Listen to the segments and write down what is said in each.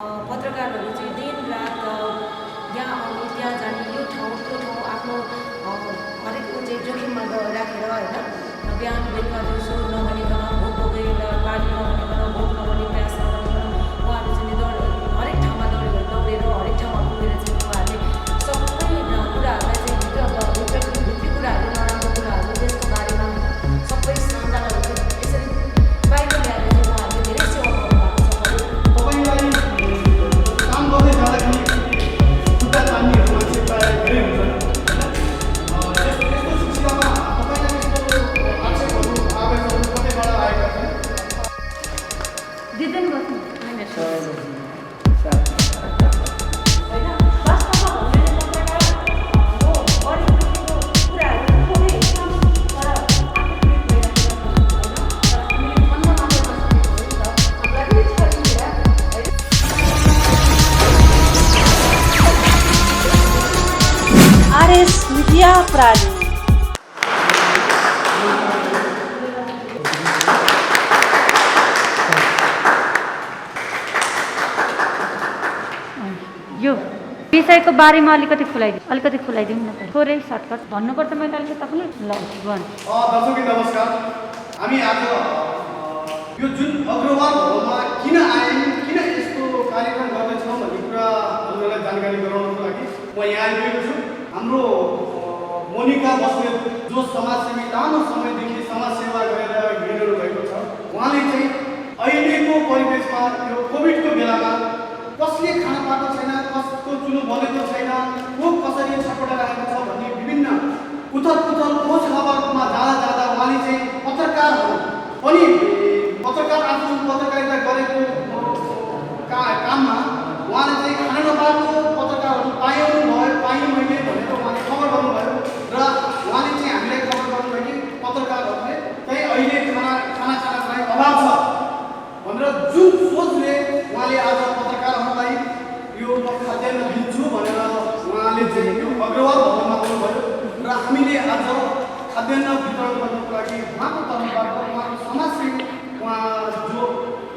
पत्रकारहरू चाहिँ दिन रात यहाँ आउने त्यहाँ जाने यो ठाउँ त्यो ठाउँ आफ्नो हरेकको चाहिँ जोखिममा राखेर होइन बिहान बेलुका दिउँसो नभनिकन भोक भोगेर पानी नभनिकन भोक नभनी प्यास नभनिकन उहाँहरू चाहिँ हरेक ठाउँमा दौडेर हरेक ठाउँमा पुगेर चाहिँ उहाँहरूले सबै कुराहरूलाई चाहिँ भित्री कुराहरू नराम्रो कुराहरू त्यसको बारेमा सबै सञ्चालनहरू चाहिँ यसरी बाहिर ल्याएर चाहिँ उहाँहरूले धेरै सेवा गर्नुभएको छ। आरएस मीडिया प्राली यो विषयको बारेमा अलिकति खुलाइदिउँ न त थोरै सर्टकट भन्नुपर्छ मैले अलिकति तपाईँले ल दर्शक नमस्कार। हामी आज यो जुन अग्रवाल भवनमा किन आयौँ किन यस्तो कार्यक्रम गर्दैछौँ भन्ने कुरा हजुरलाई जानकारी गराउनको लागि म यहाँ आइरहेको छु। हाम्रो मोनिका बस्नेत जो समाजसेवी लामो समयदेखि समाजसेवा गरेर हिँडिरहनु भएको छ, उहाँले चाहिँ अहिलेको परिवेशमा यो कोभिडको बेलामा कसले खाना पाएको छैन, कसको चुलो बलेको छैन, को कसरी छटपटाइरहेको छ भन्ने विभिन्न उथल खोज खबरमा जाँदा उहाँले चाहिँ पत्रकारहरू पनि पत्रकार आफ्नो पत्रकारिता गरेको काममा उहाँले चाहिँ खाना नपाएको पत्रकारहरू पाएँ मैले भनेर उहाँले खबर गर्नुभयो र उहाँले चाहिँ हामीलाई खबर गर्नुभयो कि पत्रकारहरूले चाहिँ अहिले खानाको लागि अभाव छ भनेर जुन सोचले उहाँले आज पत्रकारहरूलाई यो खाद्यान्न दिन्छु भनेर उहाँले चाहिँ यो अग्रवाल भवनमा आउनुभयो र हामीले आज खाद्यान्न वितरण गर्नको लागि उहाँको तर्फबाट उहाँको समाजसेवी उहाँ जो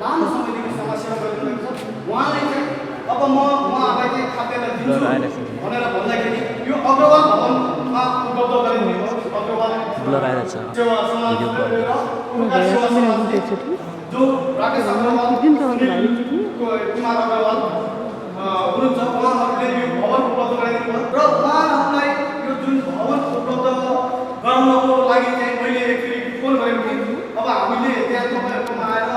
लामो समयदेखि समाजसेवा गरिरहेको छ उहाँले चाहिँ अब म उहाँहरूलाई चाहिँ खाद्यान्न दिन्छु भनेर भन्दाखेरि यो अग्रवाल भवनमा उपलब्ध गरिने हो। अग्रवाल सेवा समाज जो राकेश अग्रवाल कुमार अग्रवाल हुनुहुन्छ, उहाँहरूले यो भवन उपलब्ध गराइदिनु भयो र उहाँहरूलाई यो जुन भवन उपलब्ध गराउनको लागि चाहिँ मैले एकचोटि फोन गरेको थिएँ। अब हामीले त्यहाँ तपाईँहरूकोमा आएर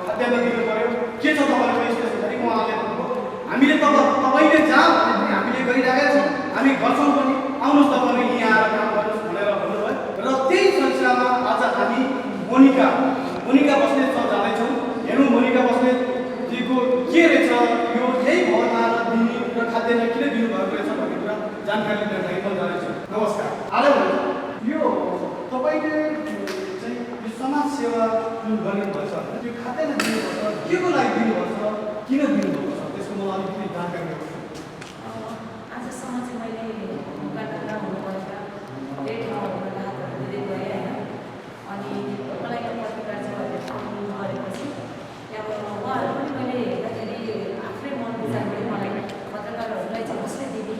खाद्यान्न दिनु पऱ्यो, के छ तपाईँहरूको स्पेसिफिकली उहाँहरूले भन्नुभयो हामीले तपाईँले जहाँ भने पनि हामीले गरिरहेका छौँ, हामी गर्छौँ पनि, आउनुहोस् तपाईँले यहाँ आएर काम गर्नुहोस् भनेर भन्नुभयो र त्यही सिलसिलामा आज हामी मोनिका बस्नेतसँग जाँदैछौँ। हेर्नु मोनिका बस्नेतजीको के रहेछ यो यही भवनमा दिने र खाद्यान्न किन दिनुभएको रहेछ भन्ने कुरा जानकारी लिनको लागि म जाँदैछु। नमस्कार। आज यो तपाईँले चाहिँ यो समाज सेवा जुन गर्नुभएको छ त्यो खाद्यान्न दिनुपर्छ, के को लागि दिनुपर्छ, किन दिनुभएको छ त्यसको मलाई अलिकति जानकारी दिनुहोस्। आजसम्म चाहिँ मैले मुकाबला हुनुभएका धेरै ठाउँहरूमा राहतहरू दिँदै गएँ होइन। अनि मलाई यो पत्रकार सेवाले फोन गरेपछि त्यहाँबाट उहाँहरू पनि मैले हेर्दाखेरि आफ्नै मन विचारले मलाई पत्रकारहरूलाई चाहिँ कसरी दिने,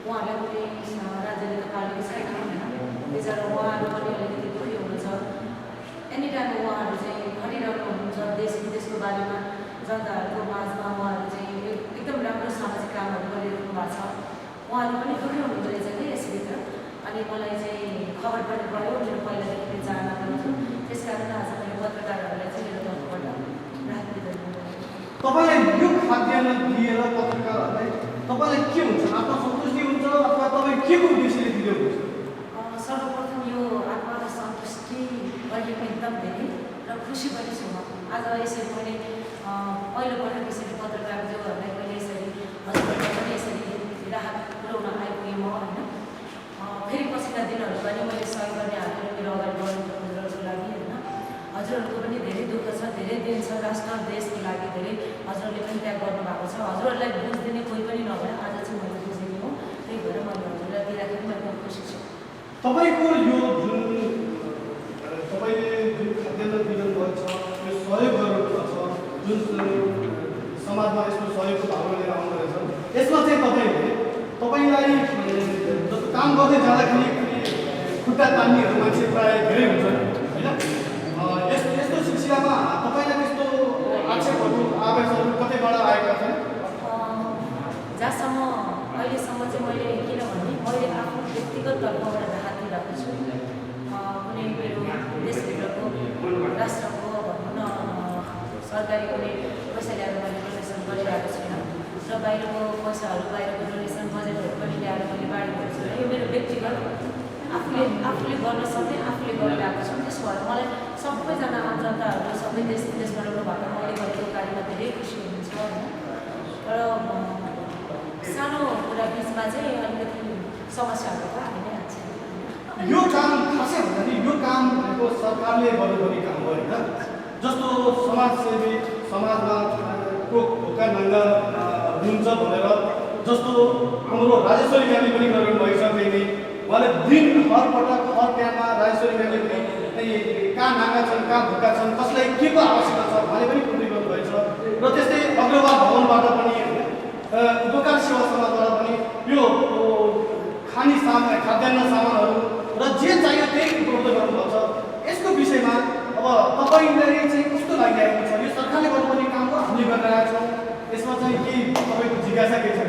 उहाँहरूलाई पनि राज्यले त पालेको छैन होइन, बिचरा उहाँहरू पनि अलिकति दुःखी हुनुहुन्छ। एनी टाइम उहाँहरू चाहिँ खटिरहनु हुनुहुन्छ, देश विदेशको बारेमा जनताहरूको माझमा उहाँहरू चाहिँ एकदम राम्रो सामाजिक कामहरू गरिरहनु भएको छ। उहाँहरू पनि दुःखी हुनुहुँदो रहेछ कि यसभित्र। अनि मलाई चाहिँ खबर पनि गयो, मेरो पहिलादेखि चाहना पनि थियो, त्यस कारण आज मैले पत्रकारहरूलाई चाहिँ मेरो तर्फबाट राहत दिँदै तपाईँलाई यो खाद्यान्न दिएर पत्रकारहरूलाई तपाईँलाई के हुन्छ, आत्मसन्तुष्टि हुन्छ अथवा तपाईँ के को उद्देश्यले दिँदै हुनुहुन्छ? सर्वप्रथम यो आत्मसन्तुष्टि गरेको एकदम धेरै र खुसी पनि छु म। आज यसरी मैले पहिलोपटक यसरी पत्रकार जोहरूलाई मैले यसरी हजुरहरूलाई पनि यसरी राहत पुर्याउन आइपुगेँ म होइन। फेरि पछिका दिनहरू पनि मैले सहयोग गर्ने हातहरू मेरो अगाडि बढ्नु हजुरहरूको लागि होइन। हजुरहरूको पनि धेरै दुःख छ, धेरै दिन छ, राष्ट्र देशको लागि धेरै हजुरहरूले पनि त्याग गर्नुभएको छ। हजुरहरूलाई बुझिदिने कोही पनि नभए आज चाहिँ मैले बुझेको हो, त्यही भएर मैले हजुरलाई दिँदाखेरि म एकदम खुसी छु। तपाईँको यो जुन तपाईँले जुन खाद्यान्न दिनुभएको छ यो सहयोग गर्नुभएको छ, जुन समाजमा यस्तो सहयोगको भावना लिएर आउनु रहेछ। यसमा चाहिँ तपाईँलाई जस्तो काम गर्दै जाँदाखेरि खुट्टा तान्नेहरू मान्छे प्रायः धेरै हुन्छन् होइन। यस्तो सिलसिलामा तपाईँलाई त्यस्तो आक्षेपहरू आवेशहरू कतैबाट आएका छन्? जहाँसम्म अहिलेसम्म चाहिँ मैले किनभने मैले आफ्नो व्यक्तिगत तर्फबाट हात दिइरहेको छु। कुनै मेरो देशभित्रको राष्ट्रको भनौँ न सरकारी कुनै पैसा ल्याएर मैले डोनेसन गरिरहेको छुइनँ र बाहिरको पैसाहरू बाहिरको डोनेसन बजेटहरू पनि ल्याएर मैले बाँडेको छुइनँ। यो मेरो व्यक्तिगत आफूले गर्न सक्ने आफूले गरिरहेको छु। त्यसो भएर मलाई सबैजना आम जनताहरू सबै देश विदेशबाट भएको मैले गरेको कार्यमा धेरै खुसी हुनुहुन्छ होइन। तर सानो कुरा बिचमा चाहिँ अलिकति समस्याहरू त हामी नै हाल्छ। यो काम खासै भन्दा नि यो काम भनेको सरकारले गर्नुपर्ने काम हो होइन। जस्तो समाजसेवी समाजमा को भोका नाङ्गा हुन्छ भनेर जस्तो हाम्रो राजेश्वरी म्यामले पनि गरिरहनु भएको छ। त्यही नै उहाँले दिन हरपटक हर टाइममा राजेश्वरी म्यामले पनि कहाँ नाङ्गा छन् कहाँ भोका छन् कसलाई के को आवश्यकता छ उहाँले पनि पूर्ति गर्नुभएको छ। र त्यस्तै अग्रवाल भवनबाट पनि उपकार सेवा समाजबाट पनि यो खाद्यान्न सामानहरू र जे चाहियो त्यही उपलब्ध गर्नुभएको छ। यसको विषयमा अब तपाईँलाई चाहिँ कस्तो लागिरहेको छ? यो सरकारले गर्नुपर्ने काम हो हामीले गरिरहेको छौँ। यसमा चाहिँ के तपाईँको जिज्ञासा के छ?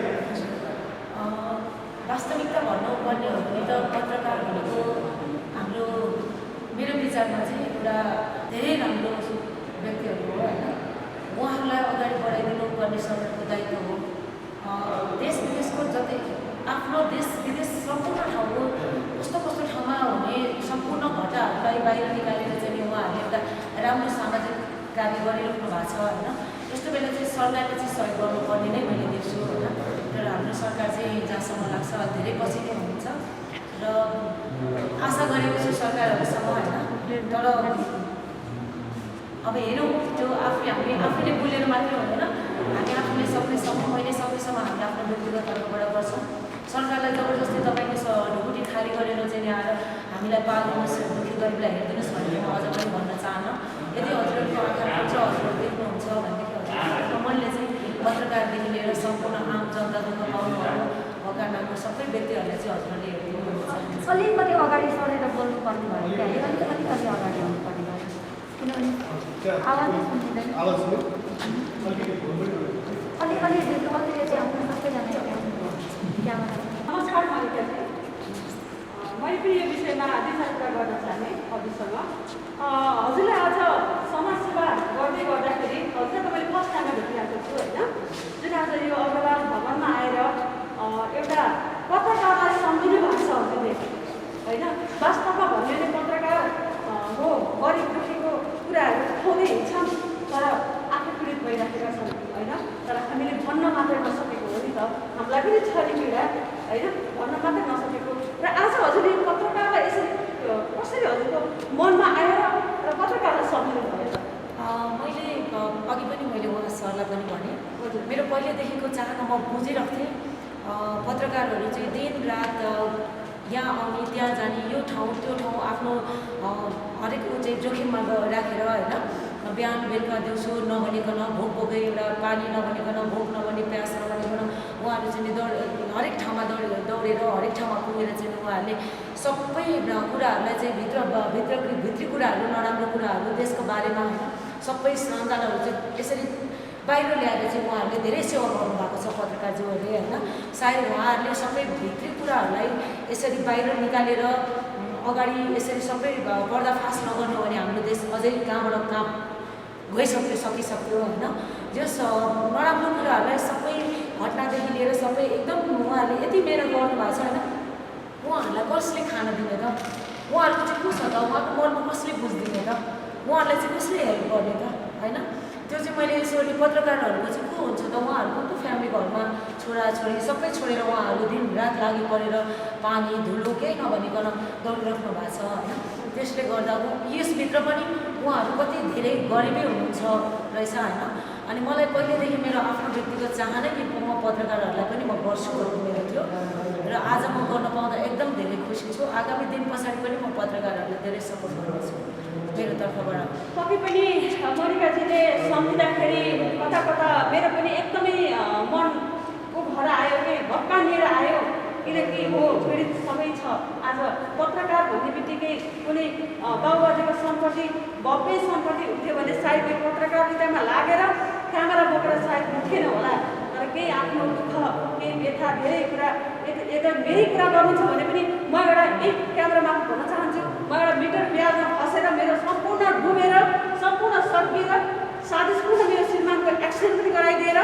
वास्तविकता भन्नुपर्ने हो भने त पत्रकार भनेको हाम्रो मेरो विचारमा चाहिँ एउटा धेरै राम्रो व्यक्तिहरू हो होइन। उहाँहरूलाई अगाडि बढाइदिनु पर्ने सरकारको दायित्व हो। देश विदेशको जति आफ्नो देश विदेश सम्पूर्ण ठाउँको कस्तो ठाउँमा हुने सम्पूर्ण घटनाहरूलाई बाहिर निकालेर चाहिँ उहाँहरूले एउटा राम्रो सामाजिक कार्य गरिराख्नु भएको छ होइन। यस्तो बेला चाहिँ सरकारले चाहिँ सहयोग गर्नुपर्ने नै मैले देख्छु होइन। तर हाम्रो सरकार चाहिँ जहाँसम्म लाग्छ धेरै पछि नै हुनुहुन्छ र आशा गरेको छु सरकारहरूसँग होइन। तर अब हेरौँ त्यो हामी आफूले बोलेर मात्रै हुँदैन। हामी आफूले सक्नेसम्म मैले सक्नेसम्म हामीले आफ्नो व्यक्तिगत तर्फबाट गर्छौँ। सरकारलाई जबरजस्ती तपाईँको ढुकुटी खाली गरेर चाहिँ आएर हामीलाई पाल्नुहोस् दुःखी गरिबलाई हेरिदिनुहोस् भनेर म अझ पनि भन्न चाहन्न। यदि हजुरहरूको आँखा खुल्छ हजुरहरू देख्नुहुन्छ भनेदेखि हजुरहरूको मनले चाहिँ पत्रकारदेखि लिएर सम्पूर्ण आम जनता दुःख पाउनुभयो भोका नाङ्गो सबै व्यक्तिहरूलाई चाहिँ हजुरहरूले हेरिदिनुहुन्छ। अलिकति अगाडि सरेर बोल्नुपर्ने भयो क्या, अलिकति अगाडि आउनुपर्ने भयो किनभने आवाजै सुनिँदैन। अलिकति चाहिँ आउनु सबैजना क्यामेरा। नमस्कार मालिका जी, मैले पनि यो विषयमा दिशा कुरा गर्न चाहने हजुरसँग। हजुरले आज समाजसेवा गर्दै गर्दाखेरि हजुर त मैले फर्स्ट टाइममा भेटिरहेको छु होइन। जुन आज यो अग्रवाल भवनमा आएर एउटा पत्रकारलाई सम्झिनु भएको छ हजुरले होइन। वास्तवमा भन्यो भने पत्रकार हो गरिब दुःखीको कुराहरू खुवाउँदै हिँड्छन् तर आफै पीडित भइराखेका छन् होइन। तर हामीले भन्न मात्रै नसकेको हो नि त, हामीलाई पनि छ नि पीडा होइन, भन्न मात्रै नसकेको। र आज हजुरले पत्रकारलाई यसरी कसरी हजुरको मनमा आएर र पत्रकारलाई सम्झिनु भयो त? मैले अघि पनि मैले उहाँ सरलाई पनि भने मेरो पहिलेदेखिको चाहना म बुझिरहेको थिएँ। पत्रकारहरू चाहिँ दिन रात यहाँ आउने त्यहाँ जाने यो ठाउँ त्यो ठाउँ आफ्नो हरेक चाहिँ जोखिममा राखेर होइन। बिहान बेलुका दिउँसो नभनिकन भोक भोकै एउटा पानी नभनिकन भोक नभने प्यास नभनिकन उहाँहरू चाहिँ हरेक ठाउँमा दौडेर हरेक ठाउँमा पुगेर चाहिँ उहाँहरूले सबै कुराहरूलाई चाहिँ भित्री कुराहरू नराम्रो कुराहरू देशको बारेमा होइन सबै सन्तानहरू चाहिँ यसरी बाहिर ल्याएर चाहिँ उहाँहरूले धेरै सेवा गर्नुभएको छ पत्रकारज्यूहरूले होइन। सायद उहाँहरूले सबै भित्री कुराहरूलाई यसरी बाहिर निकालेर अगाडि यसरी सबै पर्दाफास नगर्नु भने हाम्रो देश अझै कहाँबाट कहाँ सकिसक्यो होइन। जस नराम्रो कुराहरूलाई सबै घटनादेखि लिएर सबै एकदम उहाँहरूले यति मेहनत गर्नुभएको छ होइन। उहाँहरूलाई कसले खान दिने त? उहाँहरूको चाहिँ को छ त? उहाँको मनमा कसले बुझिदिने त? उहाँहरूलाई चाहिँ कसले हेल्प गर्ने त होइन? त्यो चाहिँ मैले यसरी पत्रकारहरूको चाहिँ को हुन्छ त? उहाँहरूको को फ्यामिली घरमा छोराछोरी सबै छोडेर उहाँहरू दिन रात लागि परेर पानी धुलो केही नभनिकन दौडिराख्नु भएको छ होइन। त्यसले गर्दा यसभित्र पनि उहाँहरू कति धेरै गरिबै हुनुहुन्छ रहेछ होइन। अनि मलाई पहिलेदेखि मेरो आफ्नो व्यक्तिगत चाहना कि म पत्रकारहरूलाई पनि म गर्छु भन्ने मेरो थियो र आज म गर्न पाउँदा एकदम धेरै खुसी छु। आगामी दिन पछाडि पनि म पत्रकारहरूलाई धेरै सपोर्ट गर्नेछु। मेरो तर्फबाट। पक्कै पनि मोनिकाजीले सम्झिँदाखेरि कता कता मेरो पनि एकदमै मनको भर आयो कि भक्कानिएर आयो, किनकि हो पीडित सबै छ। आज पत्रकार भन्ने बित्तिकै कुनै बाबुबाजेको सम्पत्ति भव्य सम्पत्ति हुन्थ्यो भने सायद यो पत्रकारितामा लागेर क्यामेरा बोकेर सायद हुन्थेन होला। तर केही आफ्नो दुःख, केही व्यथा, धेरै कुरा यता मेरै कुरा गर्नु छ भने पनि म एउटा एक क्यामेरामा भन्न चाहन्छु, म एउटा मिटर ब्याजमा फसेर मेरो सम्पूर्ण डुबेर सम्पूर्ण सकिएर साजिसपूर्ण मेरो श्रीमानको एक्सिडेन्ट पनि गराइदिएर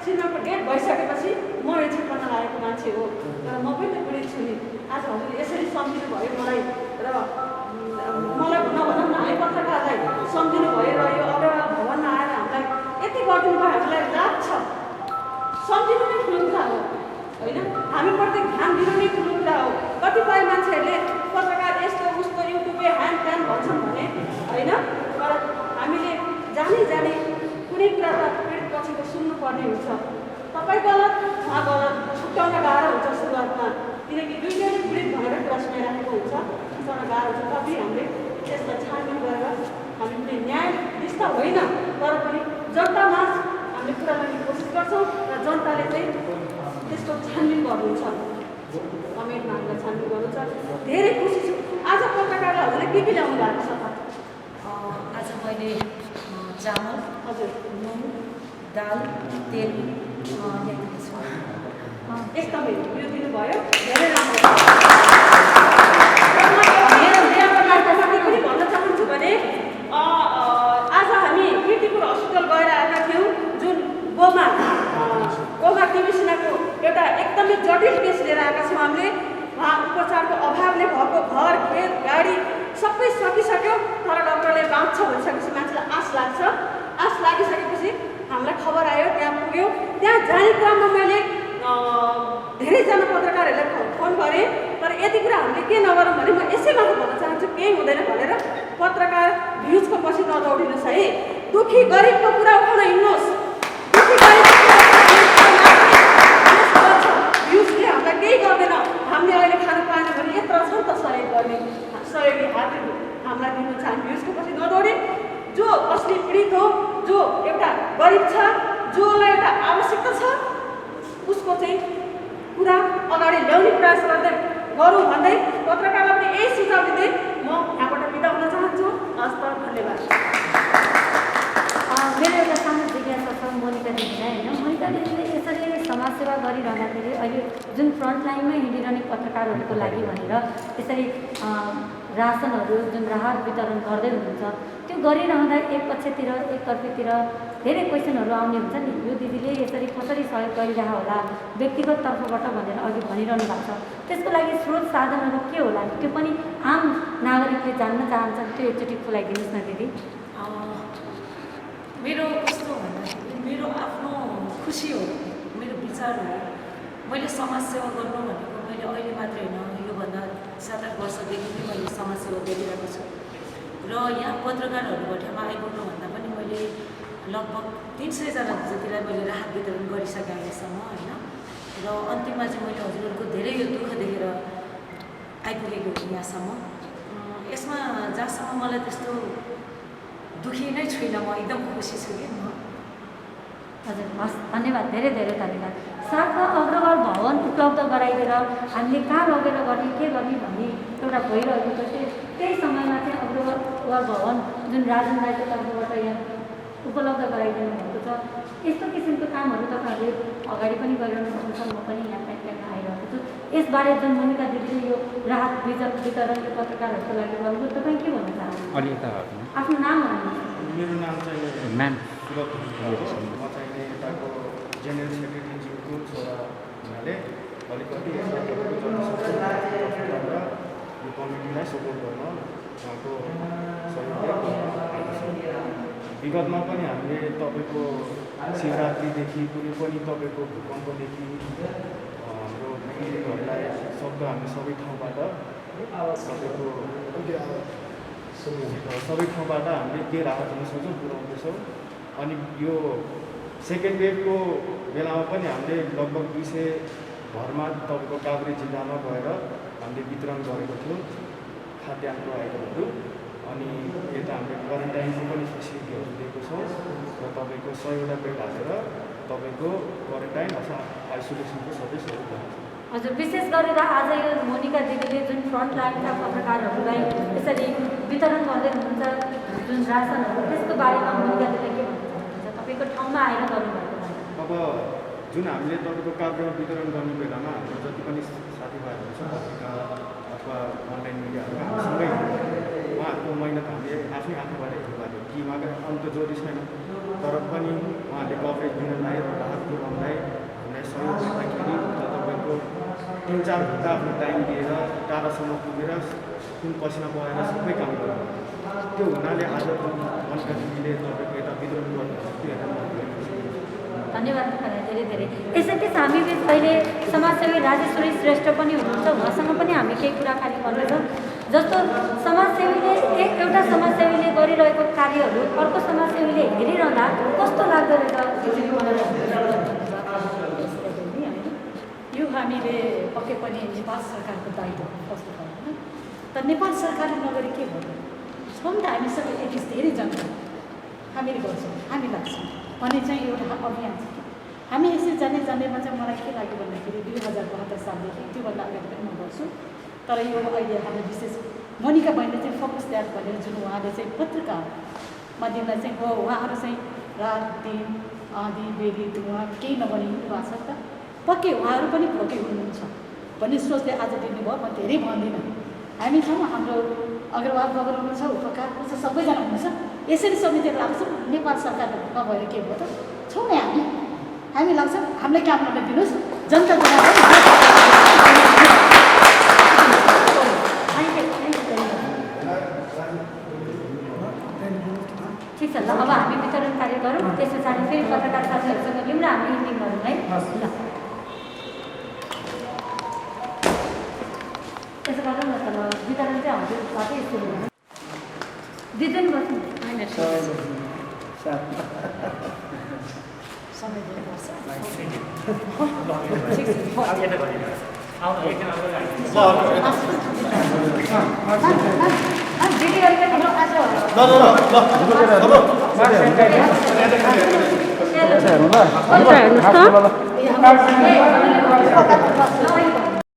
श्रीमानको डेट भइसकेपछि म यो क्षेत्रमा लागेको मान्छे हो। तर म पनि त पीडित छु नि। आज हजुरले यसरी सम्झिनु भयो मलाई, र मलाई नभनौँ न है पत्रकारलाई सम्झिनु भयो, र यो अग्रवाल भवनमा आएर हामीलाई यति गरिदिनु भयो, हामीलाई लाग्छ। सम्झिनु नै ठुलो कुरा हो होइन, हामीप्रति ध्यान दिनु नै ठुलो कुरा हो। कतिपय मान्छेहरूले पत्रकार यस्तो उस्तो युट्युबे ह्यान त्यान भन्छन् भने होइन, तर हामीले जानी कुनै कुरा त पीडित पछिको सुन्नुपर्ने हुन्छ। तपाईँ गलत, उहाँ गलत छुट्याउन गाह्रो हुन्छ सुरुवातमा, किनकि दुईजनै पीडित भनेर कुरा सुनाइराखेको हुन्छ, छुट्याउन गाह्रो हुन्छ। कति हामीले त्यसलाई छानबिन गरेर हामी कुनै न्याय दिस्ता होइन, तर पनि जनतामा हामीले कुरा गर्ने कोसिस गर्छौँ र जनताले चाहिँ त्यसको छानबिन गर्नुहुन्छ, कमेन्टमा हामीलाई छानबिन गर्नुहुन्छ। धेरै खुसी छु। आज पत्रकारलाई हजुरले के ल्याउनु भएको छ त? आज मैले चामल, हजुर नुन, दाल, तेल ल्याइदिएको छु। एकदमै यो दिनुभयो, धेरै राम्रो। पनि भन्न चाहन्छु भने आज हामी कीर्तिपुर हस्पिटल गएर आएका थियौँ, जुन गोमा टिबिसिनाको एउटा एकदमै जटिल केस लिएर आएका छौँ हामीले। उहाँ उपचारको अभावले भएको घर, खेत, गाडी सबै सकिसक्यो, तर डक्टरले बाँच्छ भनिसकेपछि मान्छेलाई आश लाग्छ। आश लागिसकेपछि हामीलाई खबर आयो, त्यहाँ पुग्यो। त्यहाँ जाने क्रममा मैले धेरैजना पत्रकारहरूलाई फोन गरेँ, तर यति कुरा हामीले के नगरौँ भने म यसै मात्र भन्न चाहन्छु, केही हुँदैन भनेर पत्रकार भ्युजको पछि नदौडिनुहोस् है। दुःखी गरिबको कुरा उठाउन हिँड्नुहोस्। दुःखी गरिबको भ्युजले हामीलाई केही गर्दैन। हामीले अहिले खानु पाएन भने यत्र छ नि त सहयोग गर्ने, सहयोगी हात हामीलाई दिनु छ। हामी भ्युजको पछि नदौडे, जो असली पीडित हो, जो एउटा गरिब छ, जोलाई एउटा आवश्यकता छ, उसको चाहिँ कुरा अगाडि ल्याउने प्रयास गर्दै गरौँ भन्दै पत्रकारलाई पनि यही सुझाव दिँदै म यहाँबाट बिदा हुन चाहन्छु। हस् त, धन्यवाद। मेरो एउटा सानो जिज्ञासा छ मोनिका दिदीलाई होइन। मोनिका दिदीले यसरी समाजसेवा गरिरहँदाखेरि अहिले जुन फ्रन्टलाइनमै हिँडिरहने पत्रकारहरूको लागि भनेर यसरी रासनहरू जुन राहत वितरण गर्दै हुनुहुन्छ, त्यो गरिरहँदा एक पक्षतिर एकतर्फीतिर धेरै क्वेसनहरू आउने हुन्छ नि, यो दिदीले यसरी कसरी सहयोग गरिरह होला व्यक्तिगत तर्फबाट भनेर अघि भनिरहनु भएको छ। त्यसको लागि स्रोत साधनहरू के होला, त्यो पनि आम नागरिकले जान्न चाहन्छन्, त्यो एकचोटि खुलाइदिनुहोस् न दिदी। मेरो कस्तो भन्दाखेरि मेरो आफ्नो खुसी हो, मेरो विचार हो। मैले समाजसेवा गर्नु भनेको मैले अहिले मात्र होइन, योभन्दा 7-8 वर्षदेखि नै मैले समाजसेवा गरिरहेको छु। र यहाँ पत्रकारहरू भट्यामा आइपुग्नुभन्दा पनि मैले लगभग 300जना जतिलाई मैले राहत वितरण गरिसकेँ अहिलेसम्म होइन। र अन्तिममा चाहिँ मैले हजुरहरूको धेरै यो दुःख देखेर आइपुगेको हो यहाँसम्म। यसमा जहाँसम्म मलाई त्यस्तो दुःखी नै छुइनँ, म एकदम खुसी छु कि म। हजुर, हस्, धन्यवाद, धेरै धेरै धन्यवाद। साथमा अग्रवाल भवन उपलब्ध गराइदिएर हामीले कहाँ लगेर गर्ने, के गर्ने भन्ने एउटा भइरहेको छ। त्यही समयमा चाहिँ अग्रवाल भवन जुन राजन राईको तर्फबाट यहाँ उपलब्ध गराइदिनु भएको छ, यस्तो किसिमको कामहरू तपाईँहरूले अगाडि पनि गरिरहनु भएको छ। म पनि यहाँ प्याकमा आइरहेको छु। यसबारे जुन मोनिका दिदीले यो राहत वितरण पत्रकारहरूको लागि गर्नुभयो, तपाईँ के भन्न चाहनुहुन्छ? आफ्नो नाम भन्नुहोस्। मेरो नाम चाहिँ म्याम सुरत, म चाहिँ यताको जेनरल सेक्रेटरीज्यूको छोरा हुनाले अलिकति यो कमिटीलाई सपोर्ट गर्न उहाँको सहयोग। विगतमा पनि हामीले तपाईँको शिवरात्रिदेखि कुनै पनि तपाईँको भूकम्पदेखि हाम्रो पीडितहरूलाई शब्द हामी सबै ठाउँबाट हामीले के राहत दिन सक्छौँ पुऱ्याउँदैछौँ। अनि यो सेकेन्ड वेभको बेलामा पनि हामीले लगभग 200 घरमा तपाईँको काभ्रे जिल्लामा गएर हामीले वितरण गरेको थियौँ खाद्यान्नको आइटमहरू। अनि यता हामीले क्वारेन्टाइनको पनि फेसिलिटीहरू दिएको छौँ र तपाईँको 100वटा बेड हालेर तपाईँको क्वारेन्टाइन अथवा आइसोलेसनको सर्भिसहरू गर्छ। हजुर, विशेष गरेर आज यो मोनिका दिदीले जुन फ्रन्ट लाइनका पत्रकारहरूलाई यसरी वितरण गर्दै हुनुहुन्छ जुन रासनहरू, त्यसको बारेमा मोनिका दिदीले के भन्न चाहनुहुन्छ? तपाईँको ठाउँमा आएर गर्नुभएको अब जुन हामीले तपाईँको कार्यक्रम वितरण गर्ने बेलामा हाम्रो जति पनि साथीभाइहरू छ पत्रिका अथवा अनलाइन मिडियाहरू हामीसँगै उहाँहरूको मेहनत हामीले आफ्नै आफूबाट हेर्नु पर्यो कि उहाँको अन्त जोडी छैन, तर पनि उहाँहरूले कभरेज दिनलाई र राहत पुर्याउनलाई हामीलाई सहयोग गर्दाखेरि तपाईँको 3-4 घन्टा आफ्नो टाइम दिएर टाढासम्म पुगेर कुन पसिना बगाएर सबै काम गर्नु। त्यो हुनाले आज मोनिका दिदीले तपाईँको यता वितरण गर्नुहुन्छ त्यो हेरेर धन्यवाद तपाईँलाई धेरै धेरै। यसैबिच हामी बिच अहिले समाजसेवी राजेश्वरी श्रेष्ठ पनि हुनुहुन्छ, उहाँसँग पनि हामी केही कुराकानी गर्नेछौँ। जस्तो समाजसेवीले एउटा समाजसेवीले गरिरहेको कार्यहरू अर्को समाजसेवीले हेरिरहँदा कस्तो लाग्दो रहेछ? यो हामीले पक्कै पनि नेपाल सरकारको दायित्व कस्तो होइन, तर नेपाल सरकारले नगरी के गर्नु? छौँ त हामी सबै यति धेरै जनता हामीले गर्छौँ, हामी लाग्छौँ भन्ने चाहिँ एउटा अभियान छ। हामी यसरी जानेमा चाहिँ मलाई के लाग्यो भन्दाखेरि 2072 सालदेखि त्योभन्दा अगाडि पनि म गर्छु, तर यो अहिले हाम्रो विशेष मोनिका बहिनीले चाहिँ फोकस द्याट भनेर जुन उहाँले चाहिँ पत्रिका माध्यमलाई चाहिँ हो उहाँहरू चाहिँ रात दिन आँधी बेली धुवा केही नबनी भएको छ त, पक्कै उहाँहरू पनि भोकै हुनुहुन्छ भन्ने सोचले आज दिनुभयो। म धेरै भन्दिनँ, हामी छौँ, हाम्रो अग्रवाल बगर हुनुहुन्छ, उपकार हुन्छ, सबैजना हुनुहुन्छ, यसरी समिति लाग्छौँ। नेपाल सरकार नभएर के भयो त, छौँ नि हामी लाग्छौँ, हामीलाई काम गर्न दिनुहोस्, जनताको ठिक छ ल, अब हामी वितरण कार्य गरौँ, त्यस पछाडि फेरि पत्रकार साथीहरूसँग लिउँ र हामी इन्डिङ गरौँ है। ल त्यसो गरौँ न त, ल वितरण चाहिँ हजुरबाटै सुरु गरौँ। दिदुन बस्नु समय दिनुपर्छ। दिदी अलिकति आज